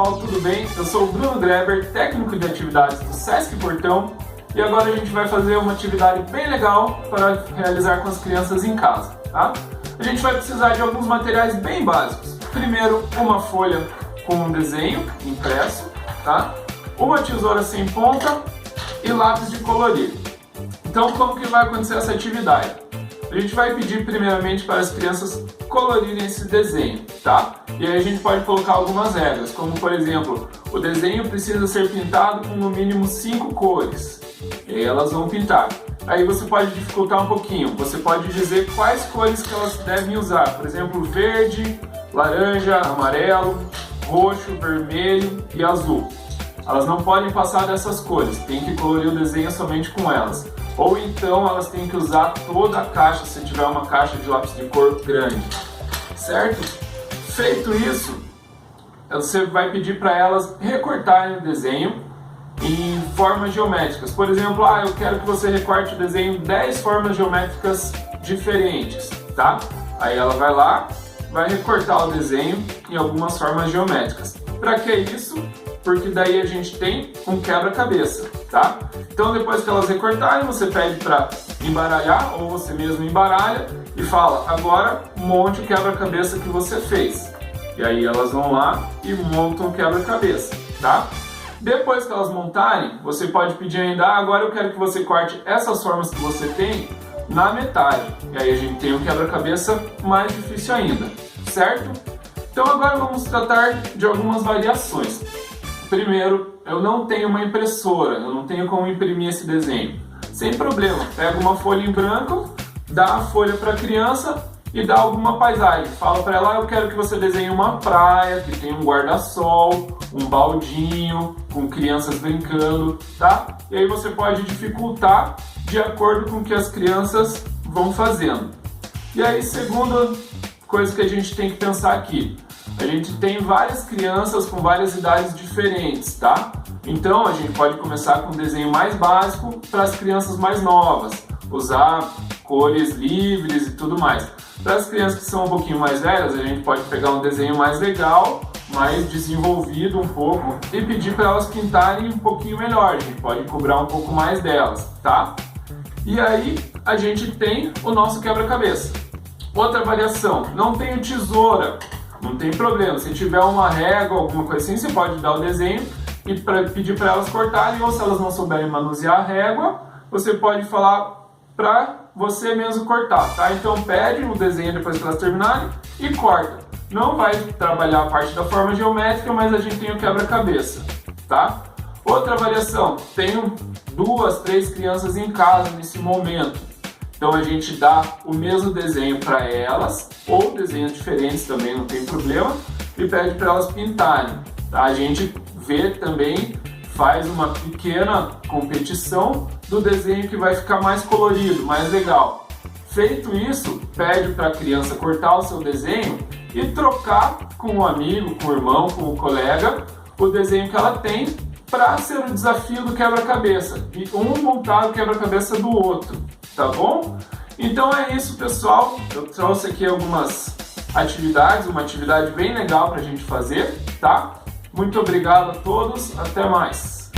pessoal, tudo bem? Eu sou o Bruno Greber, técnico de atividades do Sesc Portão, e agora a gente vai fazer uma atividade bem legal para realizar com as crianças em casa, tá? A gente vai precisar de alguns materiais bem básicos. Primeiro, uma folha com um desenho impresso, tá? Uma tesoura sem ponta e lápis de colorir. Então, como que vai acontecer essa atividade? A gente vai pedir primeiramente para as crianças colorirem esse desenho, tá? E aí a gente pode colocar algumas regras, como por exemplo, o desenho precisa ser pintado com no mínimo 5 cores. E aí elas vão pintar. Aí você pode dificultar um pouquinho, você pode dizer quais cores que elas devem usar. Por exemplo, verde, laranja, amarelo, roxo, vermelho e azul. Elas não podem passar dessas cores, tem que colorir o desenho somente com elas. Ou então elas têm que usar toda a caixa, se tiver uma caixa de lápis de cor grande, certo? Feito isso, você vai pedir para elas recortarem o desenho em formas geométricas. Por exemplo, eu quero que você recorte o desenho 10 formas geométricas diferentes, tá? Aí ela vai lá, vai recortar o desenho em algumas formas geométricas. Para que isso? Porque daí a gente tem um quebra-cabeça, tá? Então depois que elas recortarem, você pede para embaralhar, ou você mesmo embaralha e fala, agora monte o quebra-cabeça que você fez. E aí elas vão lá e montam o quebra-cabeça, tá? Depois que elas montarem, você pode pedir ainda, agora eu quero que você corte essas formas que você tem na metade. E aí a gente tem um quebra-cabeça mais difícil ainda, certo? Então agora vamos tratar de algumas variações. Primeiro, eu não tenho uma impressora, eu não tenho como imprimir esse desenho. Sem problema, pega uma folha em branco, dá a folha para a criança e dá alguma paisagem. Fala para ela, eu quero que você desenhe uma praia, que tem um guarda-sol, um baldinho, com crianças brincando, tá? E aí você pode dificultar de acordo com o que as crianças vão fazendo. E aí, segunda coisa que a gente tem que pensar aqui. A gente tem várias crianças com várias idades diferentes, tá? Então a gente pode começar com um desenho mais básico para as crianças mais novas, usar cores livres e tudo mais. Para as crianças que são um pouquinho mais velhas, a gente pode pegar um desenho mais legal, mais desenvolvido um pouco e pedir para elas pintarem um pouquinho melhor. A gente pode cobrar um pouco mais delas, tá? E aí a gente tem o nosso quebra-cabeça. Outra variação, não tenho tesoura. Não tem problema, se tiver uma régua, alguma coisa assim, você pode dar o desenho e pedir para elas cortarem, ou se elas não souberem manusear a régua, você pode falar para você mesmo cortar, tá? Então pede o desenho depois que elas terminarem e corta. Não vai trabalhar a parte da forma geométrica, mas a gente tem o quebra-cabeça, tá? Outra variação, tenho 2, 3 crianças em casa nesse momento. Então a gente dá o mesmo desenho para elas, ou desenhos diferentes também, não tem problema, e pede para elas pintarem. Tá? A gente vê também, faz uma pequena competição do desenho que vai ficar mais colorido, mais legal. Feito isso, pede para a criança cortar o seu desenho e trocar com o amigo, com o irmão, com o colega, o desenho que ela tem para ser o desafio do quebra-cabeça. E um montar o quebra-cabeça do outro. Tá bom? Então é isso, pessoal. Eu trouxe aqui algumas atividades, uma atividade bem legal pra gente fazer, tá? Muito obrigado a todos, até mais!